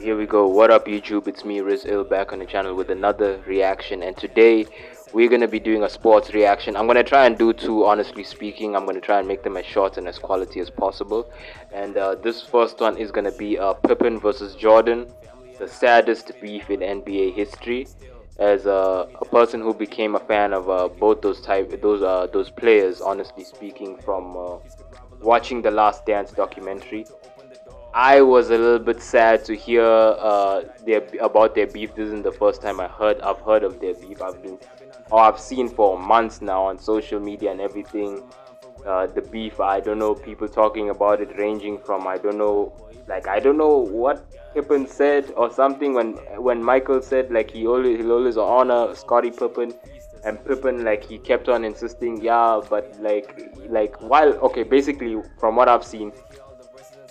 Here we go. What up, YouTube? It's me, Riz Ill, back on the channel with another reaction. And today, we're going to be doing a sports reaction. I'm going to try and do two, honestly speaking. I'm going to try and make them as short and as quality as possible. And this first one is going to be Pippen versus Jordan, the saddest beef in NBA history. As a person who became a fan of both those players, honestly speaking, from watching the Last Dance documentary. I was a little bit sad to hear about their beef. This isn't the first time I've heard of their beef. I've seen for months now on social media and everything. The beef, I don't know, people talking about it, ranging from I don't know what Pippen said or something when Michael said like he'll always honor Scottie Pippen, and Pippen like he kept on insisting, yeah, but like while okay, basically from what I've seen,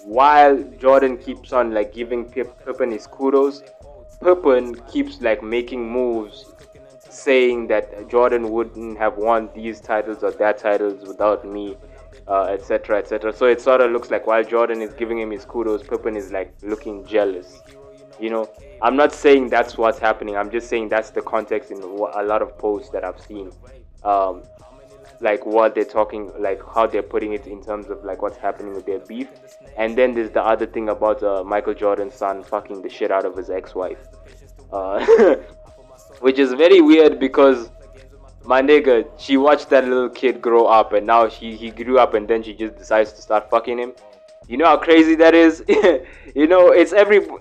while Jordan keeps on like giving Pippen his kudos, Pippen keeps like making moves saying that Jordan wouldn't have won these titles or that titles without me, etc., etc. So it sort of looks like while Jordan is giving him his kudos, Pippen is like looking jealous. You know, I'm not saying that's what's happening. I'm just saying that's the context in a lot of posts that I've seen. Like what they're talking, like how they're putting it in terms of like what's happening with their beef. And then there's the other thing about Michael Jordan's son fucking the shit out of his ex-wife, which is very weird because my nigga, she watched that little kid grow up, and now he grew up, and then she just decides to start fucking him. You know how crazy that is? You know, it's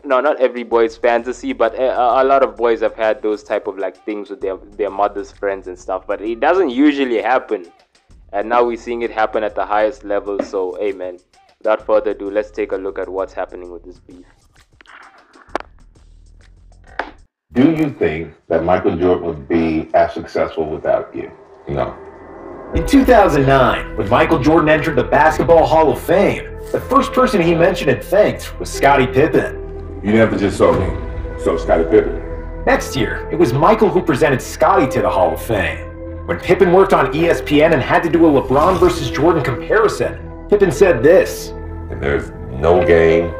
not every boy's fantasy, but a lot of boys have had those type of like things with their mother's friends and stuff, but it doesn't usually happen. And now we're seeing it happen at the highest level. So hey man, without further ado, let's take a look at what's happening with this beef. Do you think that Michael Jordan would be as successful without you? No. In 2009, when Michael Jordan entered the Basketball Hall of Fame, the first person he mentioned and thanked was Scottie Pippen. You never just saw me, so Scottie Pippen. Next year, it was Michael who presented Scottie to the Hall of Fame. When Pippen worked on ESPN and had to do a LeBron versus Jordan comparison, Pippen said this: And there's no game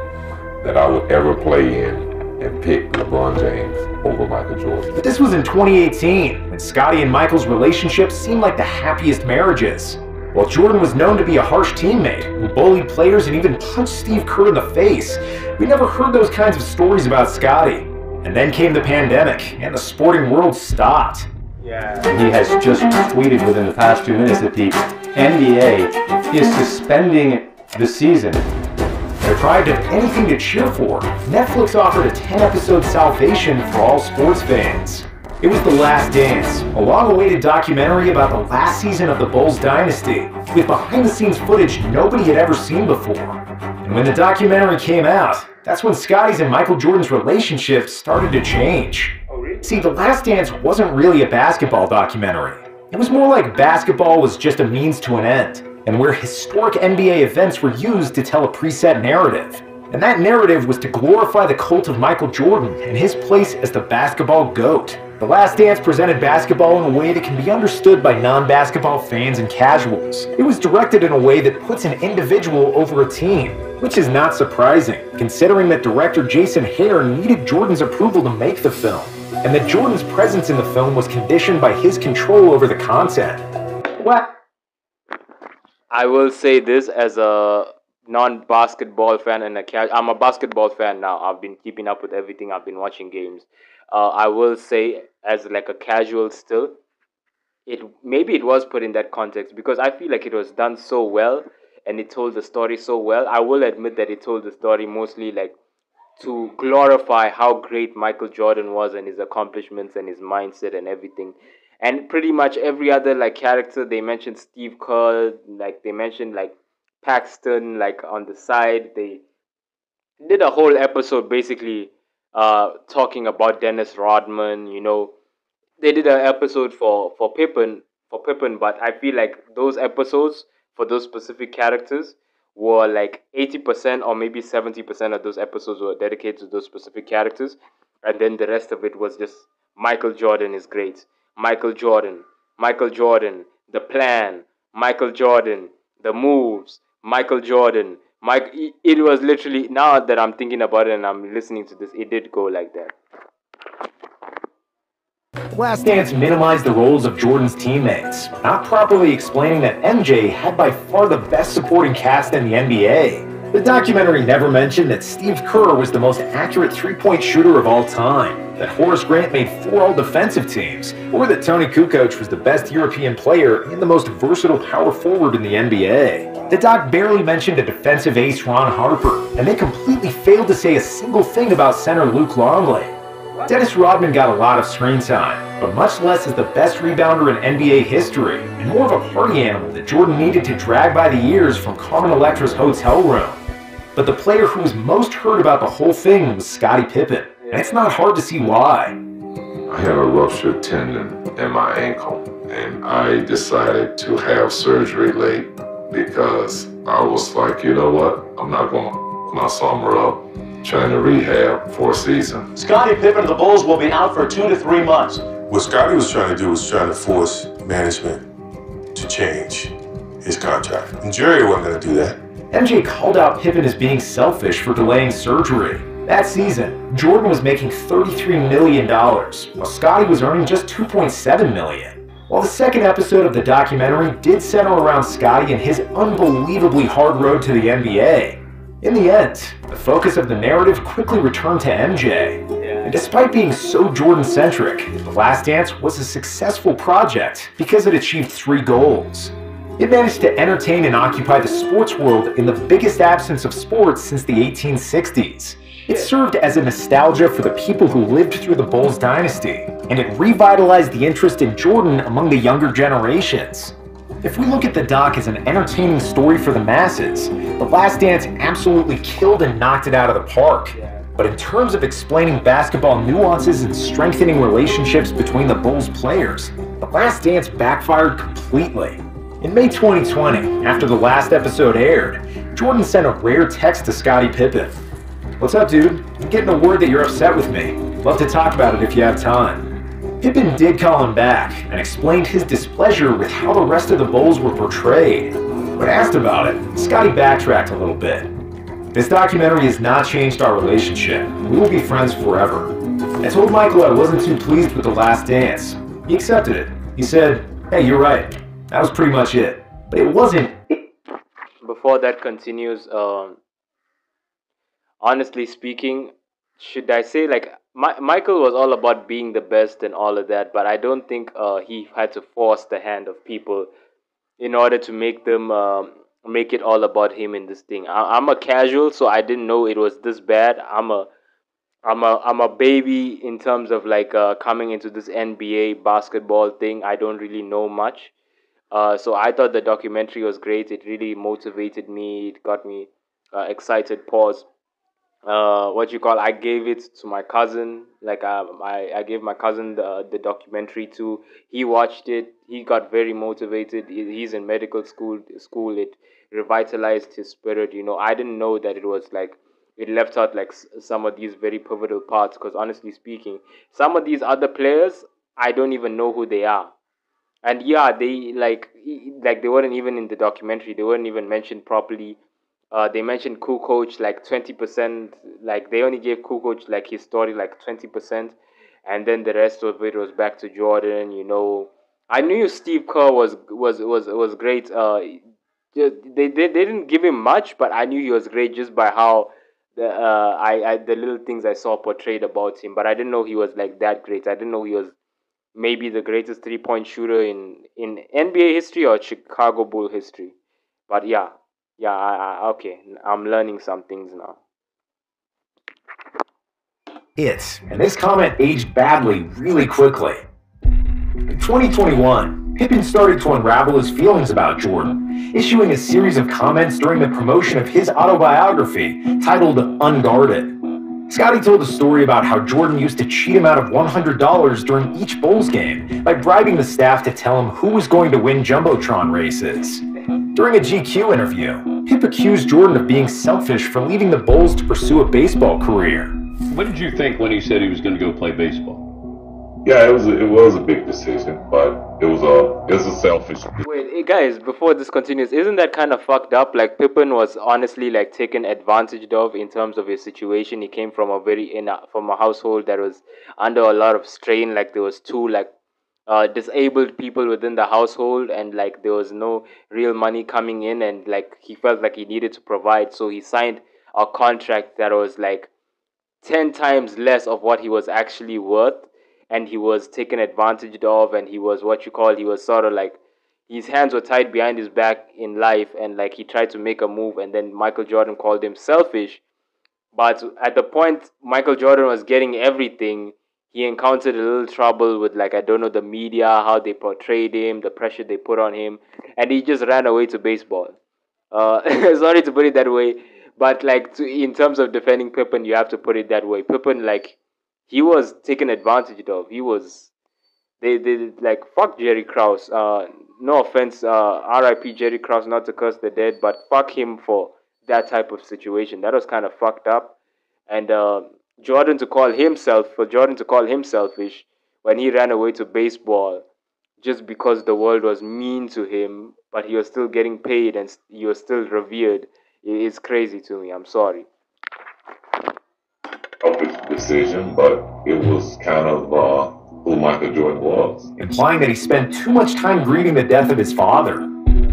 that I would ever play in and pick LeBron James over Michael Jordan. But this was in 2018, when Scottie and Michael's relationship seemed like the happiest marriages. While Jordan was known to be a harsh teammate who bullied players and even punched Steve Kerr in the face, we never heard those kinds of stories about Scottie. And then came the pandemic, and the sporting world stopped. Yeah. He has just tweeted within the past 2 minutes that the NBA is suspending the season. Deprived of anything to cheer for, Netflix offered a 10-episode salvation for all sports fans. It was The Last Dance, a long-awaited documentary about the last season of the Bulls dynasty, with behind-the-scenes footage nobody had ever seen before. And when the documentary came out, that's when Scottie's and Michael Jordan's relationship started to change. See, The Last Dance wasn't really a basketball documentary. It was more like basketball was just a means to an end, and where historic NBA events were used to tell a preset narrative. And that narrative was to glorify the cult of Michael Jordan and his place as the basketball GOAT. The Last Dance presented basketball in a way that can be understood by non-basketball fans and casuals. It was directed in a way that puts an individual over a team, which is not surprising, considering that director Jason Hare needed Jordan's approval to make the film, and that Jordan's presence in the film was conditioned by his control over the content. What? I will say this as a non-basketball fan and I'm a basketball fan now. I've been keeping up with everything. I've been watching games. I will say as like a casual still, maybe it was put in that context because I feel like it was done so well and it told the story so well. I will admit that it told the story mostly like to glorify how great Michael Jordan was and his accomplishments and his mindset and everything. And pretty much every other like character, they mentioned Steve Kerr, like they mentioned like Paxton, like on the side. They did a whole episode basically talking about Dennis Rodman. You know, they did an episode for Pippen, but I feel like those episodes for those specific characters were like 80% or maybe 70% of those episodes were dedicated to those specific characters, and then the rest of it was just Michael Jordan is great. Michael Jordan, the plan, Michael Jordan, the moves, Michael Jordan, Mike, it was literally, now that I'm thinking about it and I'm listening to this, it did go like that. Last Dance minimized the roles of Jordan's teammates, not properly explaining that MJ had by far the best supporting cast in the NBA. The documentary never mentioned that Steve Kerr was the most accurate three-point shooter of all time, that Horace Grant made 4 all-defensive teams, or that Tony Kukoc was the best European player and the most versatile power forward in the NBA. The doc barely mentioned a defensive ace Ron Harper, and they completely failed to say a single thing about center Luke Longley. Dennis Rodman got a lot of screen time, but much less as the best rebounder in NBA history, and more of a party animal that Jordan needed to drag by the ears from Carmen Electra's hotel room. But the player who was most heard about the whole thing was Scottie Pippen, and it's not hard to see why. I had a ruptured tendon in my ankle, and I decided to have surgery late because I was like, you know what, I'm not going to put my summer up trying to rehab for a season. Scottie Pippen of the Bulls will be out for 2 to 3 months. What Scottie was trying to do was trying to force management to change his contract. And Jerry wasn't going to do that. MJ called out Pippen as being selfish for delaying surgery. That season, Jordan was making $33 million, while Scottie was earning just $2.7 million. While the second episode of the documentary did center around Scottie and his unbelievably hard road to the NBA, in the end, the focus of the narrative quickly returned to MJ. And despite being so Jordan-centric, The Last Dance was a successful project because it achieved 3 goals. It managed to entertain and occupy the sports world in the biggest absence of sports since the 1860s. It served as a nostalgia for the people who lived through the Bulls dynasty, and it revitalized the interest in Jordan among the younger generations. If we look at the doc as an entertaining story for the masses, The Last Dance absolutely killed and knocked it out of the park. But in terms of explaining basketball nuances and strengthening relationships between the Bulls players, The Last Dance backfired completely. In May 2020, after the last episode aired, Jordan sent a rare text to Scottie Pippen. "What's up, dude? I'm getting a word that you're upset with me. Love to talk about it if you have time." Pippen did call him back and explained his displeasure with how the rest of the Bulls were portrayed. When asked about it, Scottie backtracked a little bit. "This documentary has not changed our relationship. We will be friends forever. I told Michael I wasn't too pleased with The Last Dance. He accepted it. He said, hey, you're right. That was pretty much it. But it wasn't..." Before that continues, honestly speaking, should I say, like, Michael was all about being the best and all of that, but I don't think he had to force the hand of people in order to make them make it all about him in this thing. I'm a casual, so I didn't know it was this bad. I'm a baby in terms of like coming into this NBA basketball thing. I don't really know much, so I thought the documentary was great. It really motivated me. It got me excited. Pause. I gave it to my cousin. Like I gave my cousin the documentary too. He watched it. He got very motivated. He's in medical school. It revitalized his spirit. You know, I didn't know that it was like it left out like some of these very pivotal parts. Because honestly speaking, some of these other players, I don't even know who they are. And yeah, they they weren't even in the documentary. They weren't even mentioned properly. They mentioned Kukoc like 20%. Like they only gave Kukoc like his story like 20%, and then the rest of it was back to Jordan. You know, I knew Steve Kerr was great. They didn't give him much, but I knew he was great just by how the little things I saw portrayed about him. But I didn't know he was like that great. I didn't know he was maybe the greatest 3-point shooter in NBA history or Chicago Bull history. But yeah. Yeah, okay. I'm learning some things now. And this comment aged badly really quickly. In 2021, Pippen started to unravel his feelings about Jordan, issuing a series of comments during the promotion of his autobiography titled Unguarded. Scottie told a story about how Jordan used to cheat him out of $100 during each Bulls game by bribing the staff to tell him who was going to win Jumbotron races. During a GQ interview, Pip accused Jordan of being selfish for leaving the Bulls to pursue a baseball career. What did you think when he said he was going to go play baseball? Yeah, it was a big decision, but it was a selfish. Wait, guys, before this continues, isn't that kind of fucked up? Like Pippen was honestly like taken advantage of in terms of his situation. He came from from a household that was under a lot of strain. Like there was two like disabled people within the household, and like there was no real money coming in, and like he felt like he needed to provide, so he signed a contract that was like 10 times less of what he was actually worth, and he was taken advantage of, and he was what you call, he was sort of like his hands were tied behind his back in life, and like he tried to make a move, and then Michael Jordan called him selfish. But at the point Michael Jordan was getting everything, he encountered a little trouble with, like, I don't know, the media, how they portrayed him, the pressure they put on him, and he just ran away to baseball. Sorry to put it that way, but like in terms of defending Pippen, you have to put it that way. Pippen, like, he was taken advantage of. He was they like fuck Jerry Krause. No offense, R.I.P. Jerry Krause, not to curse the dead, but fuck him for that type of situation. That was kind of fucked up, and for Jordan to call him selfish when he ran away to baseball just because the world was mean to him, but he was still getting paid and he was still revered. It's crazy to me. I'm sorry. Selfish decision, but it was kind of who Michael Jordan was. Implying that he spent too much time grieving the death of his father.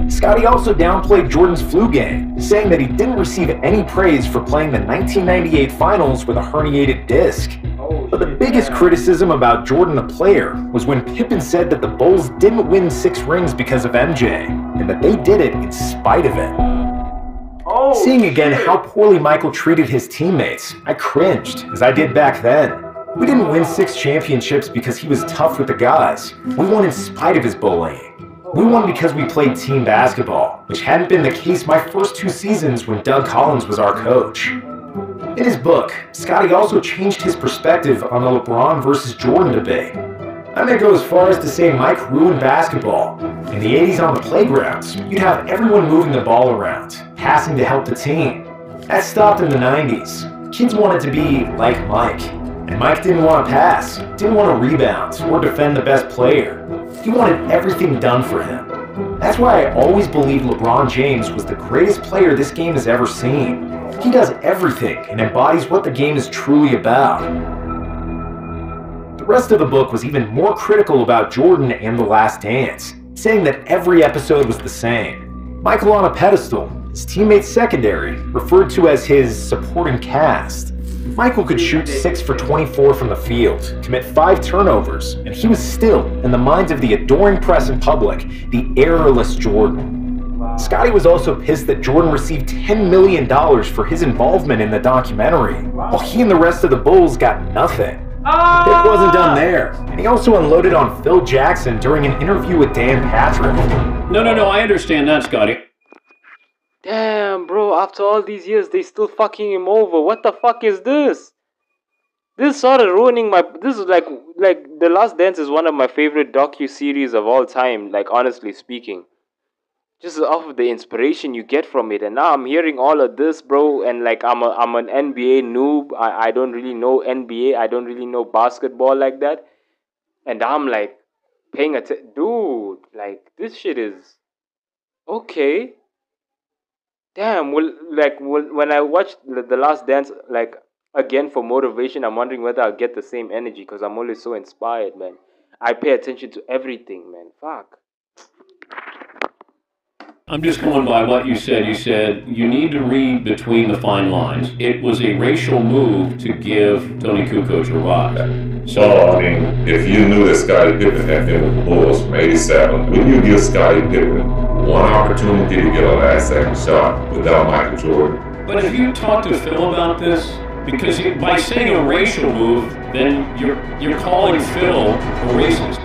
Scotty also downplayed Jordan's flu game, saying that he didn't receive any praise for playing the 1998 finals with a herniated disc. But the biggest criticism about Jordan the player was when Pippen said that the Bulls didn't win 6 rings because of MJ, and that they did it in spite of it. Seeing again how poorly Michael treated his teammates, I cringed, as I did back then. We didn't win 6 championships because he was tough with the guys. We won in spite of his bullying. We won because we played team basketball, which hadn't been the case my first 2 seasons when Doug Collins was our coach. In his book, Scotty also changed his perspective on the LeBron versus Jordan debate. I may go as far as to say Mike ruined basketball. In the 80s on the playgrounds, you'd have everyone moving the ball around, passing to help the team. That stopped in the 90s. Kids wanted to be like Mike. And Mike didn't want to pass, didn't want to rebound, or defend the best player. He wanted everything done for him. That's why I always believed LeBron James was the greatest player this game has ever seen. He does everything and embodies what the game is truly about. The rest of the book was even more critical about Jordan and The Last Dance, saying that every episode was the same. Michael on a pedestal, his teammates secondary, referred to as his supporting cast. Michael could shoot 6 for 24 from the field, commit 5 turnovers, and he was still, in the minds of the adoring press and public, the errorless Jordan. Scotty was also pissed that Jordan received $10 million for his involvement in the documentary, while he and the rest of the Bulls got nothing. It wasn't done there, and he also unloaded on Phil Jackson during an interview with Dan Patrick. No, I understand that, Scotty. Damn, bro, after all these years, they still fucking him over. What the fuck is this? This sort of ruining my... This is like The Last Dance is one of my favorite docu-series of all time, like, honestly speaking. Just off of the inspiration you get from it. And now I'm hearing all of this, bro, and like, I'm an NBA noob. I don't really know NBA. I don't really know basketball like that. And I'm like, paying attention. Dude, like, this shit is... Okay. Damn, when I watch The Last Dance, like, again for motivation, I'm wondering whether I'll get the same energy because I'm always so inspired, man. I pay attention to everything, man. Fuck. I'm just going by what you said. You said you need to read between the fine lines. It was a racial move to give Tony Kukoc a rise. So, I mean, if you knew that Scottie Pippen had been with the Bulls from 87, wouldn't you give Scottie Pippen one opportunity to get a last-second shot without Michael Jordan? But have you talked to Phil about this? Because by saying a racial move, then you're calling Phil a racist.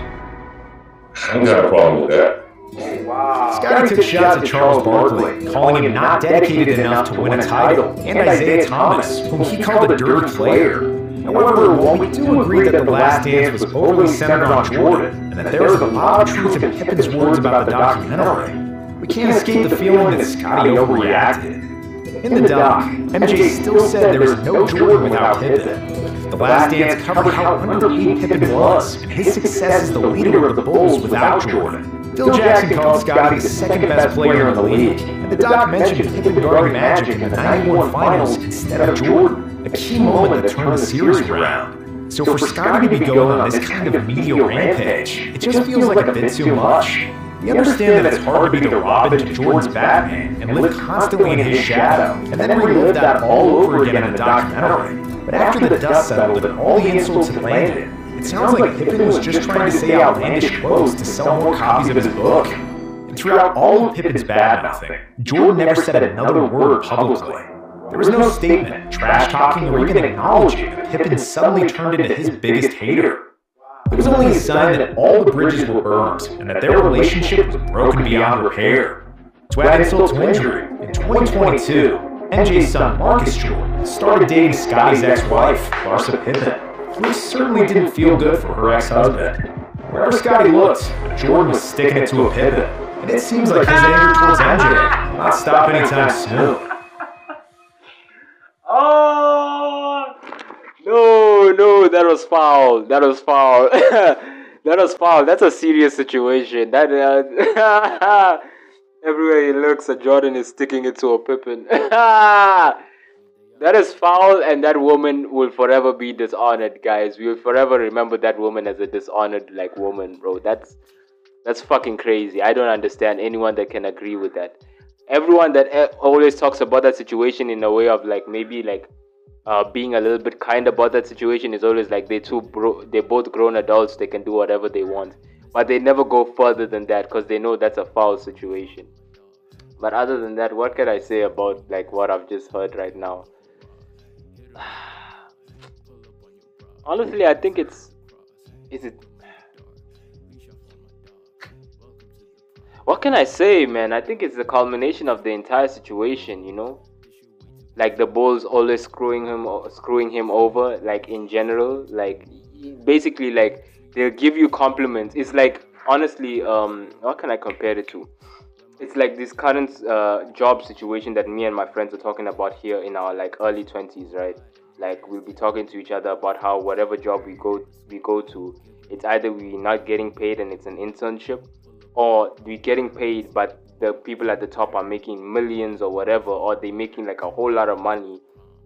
I don't got a problem with that. Scotty took shots at Charles Barkley, calling him not dedicated enough to win a title, and Isaiah Thomas, whom he called a dirty player. However, while we do agree that The Last Dance was overly centered on Jordan, and that there was a lot of truth in Pippen's words about the documentary, we can't escape the feeling that Scotty overreacted. In the doc, MJ still said there was no Jordan without Pippen. The Last Dance covered how underpaid Pippen was, and his success as the leader of the Bulls without Jordan. Phil Jackson called Scottie the second best player in the league, and the doc mentioned Pippen guarding Magic in the '91 Finals instead of Jordan, a key moment that turned the series around. So for Scottie to be going on this kind of media rampage, it just feels like a bit too much. We understand that it's hard to be the Robin to Jordan's Batman and live constantly in his shadow, and then relive that all over again in the documentary. But after the dust settled and all the insults had landed, it sounds like Pippen was just trying to say outlandish quotes to sell more copies of his book. And throughout all of Pippen's bad-mouthing, Jordan never said another word publicly. There was no statement, trash-talking, or even acknowledging that Pippen suddenly turned into his biggest hater. It was only a sign that all the bridges were burned and that their relationship was broken beyond repair. To add insult to injury, in 2022, MJ's son Marcus Jordan started dating Scottie's ex-wife, Larsa Pippen, which certainly didn't feel good for her ex-husband. Wherever Scottie looked, Jordan was sticking it to a Pippen, and it seems like his anger towards MJ will not stop anytime soon. Oh no, that was foul. That was foul. That was foul. That's a serious situation. That everywhere he looks, a Jordan is sticking it to a Pippen. That is foul, and that woman will forever be dishonored, guys. We will forever remember that woman as a dishonored woman, bro. That's fucking crazy. I don't understand anyone that can agree with that. Everyone that always talks about that situation in a way of maybe being a little bit kind about that situation is always like they're both grown adults, they can do whatever they want, but they never go further than that because they know that's a foul situation. But other than that, what can I say about what I've just heard right now? Honestly, I think what can I say, man? I think it's the culmination of the entire situation, the Bulls always screwing him over, in general, basically, they'll give you compliments. It's honestly, what can I compare it to? It's this current job situation that me and my friends are talking about here in our early 20s, right? We'll be talking to each other about how whatever job we go to, it's either we're not getting paid and it's an internship, or we're getting paid but the people at the top are making millions or whatever, or they're making a whole lot of money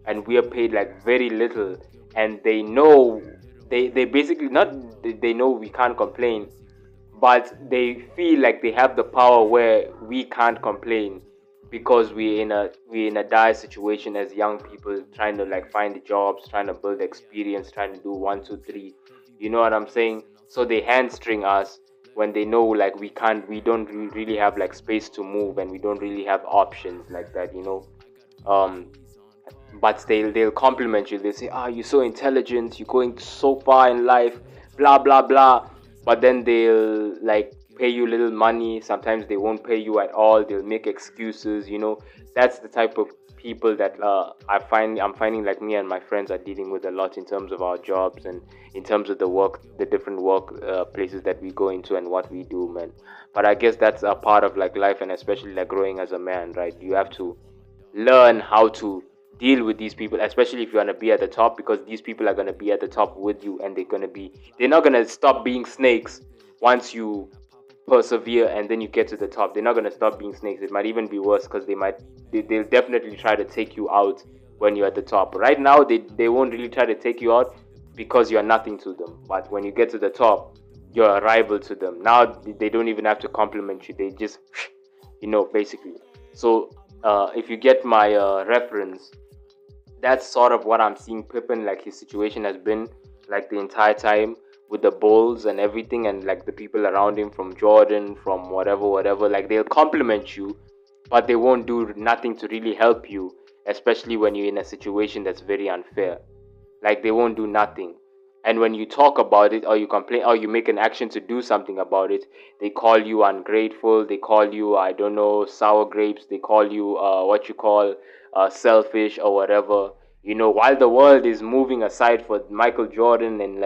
and we are paid very little, and they know they basically not they know we can't complain, but they feel like they have the power where we can't complain because we're in a dire situation as young people trying to find jobs, trying to build experience, trying to do 1, 2, 3. You know what I'm saying? So they hamstring us when they know we don't really have space to move, and we don't really have options like that, but they'll compliment you. They say, you're so intelligent, you're going so far in life, blah blah blah. But then they'll pay you little money. Sometimes they won't pay you at all. They'll make excuses. That's the type of people that I'm finding me and my friends are dealing with a lot in terms of our jobs and in terms of the different work places that we go into and what we do, man. But I guess that's a part of life, and especially growing as a man, right? You have to learn how to deal with these people, especially if you want to be at the top, because these people are going to be at the top with you, and they're not going to stop being snakes once you persevere and then you get to the top. They're not going to stop being snakes. It might even be worse, because they'll definitely try to take you out when you're at the top. Right now they won't really try to take you out because you're nothing to them, but when you get to the top, you're a rival to them. Now they don't even have to compliment you, they just basically. So if you get my reference, that's sort of what I'm seeing Pippen, his situation has been the entire time with the Bulls and everything, and the people around him, from Jordan, from whatever, they'll compliment you, but they won't do nothing to really help you, especially when you're in a situation that's very unfair. They won't do nothing. And when you talk about it, or you complain, or you make an action to do something about it, they call you ungrateful, they call you, I don't know, sour grapes, they call you selfish or whatever. While the world is moving aside for Michael Jordan, and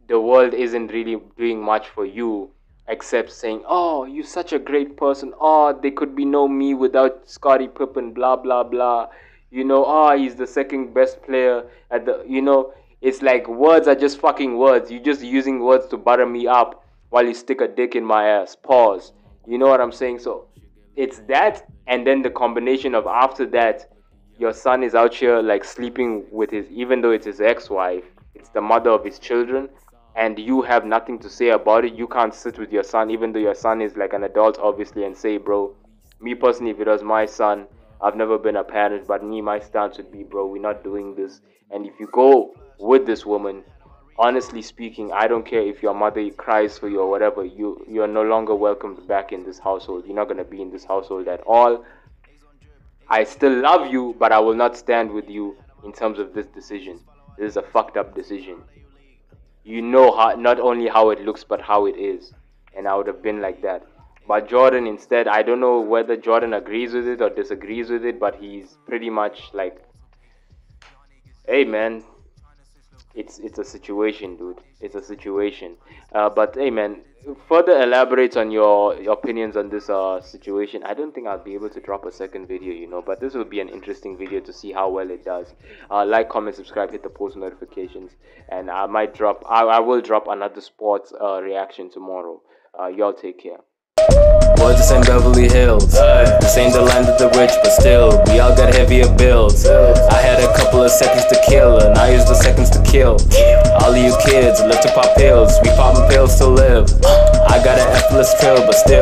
the world isn't really doing much for you except saying, oh, you're such a great person, oh, there could be no me without Scottie Pippen, blah blah blah. You know, oh, he's the second best player at the, you know, it's like words are just fucking words. You're just using words to butter me up while you stick a dick in my ass. Pause. You know what I'm saying? So it's that, and then the combination of after that, your son is out here like sleeping with his, even though it's his ex-wife, it's the mother of his children, and you have nothing to say about it. You can't sit with your son, even though your son is like an adult, obviously, and say, bro, me personally, if it was my son, I've never been a parent, but me, my stance would be, bro, we're not doing this. And if you go with this woman, honestly speaking, I don't care if your mother cries for you or whatever, you're no longer welcomed back in this household. You're not going to be in this household at all. I still love you, but I will not stand with you in terms of this decision. This is a fucked up decision. You know how, not only how it looks, but how it is. And I would have been like that. But Jordan instead, I don't know whether Jordan agrees with it or disagrees with it, but he's pretty much like, hey man, it's a situation, dude. It's a situation. But hey man, further elaborate on your opinions on this situation. I don't think I'll be able to drop a second video, you know, but this will be an interesting video to see how well it does. Like, comment, subscribe, hit the post notifications, and I will drop another sports reaction tomorrow. Y'all take care. Boy, this ain't Beverly Hills. This ain't the land of the rich, but still, we all got heavier bills. I had a couple of seconds to kill, and I used the seconds to kill. All of you kids live to pop pills, we poppin' pills to live. I got an effortless pill, but still.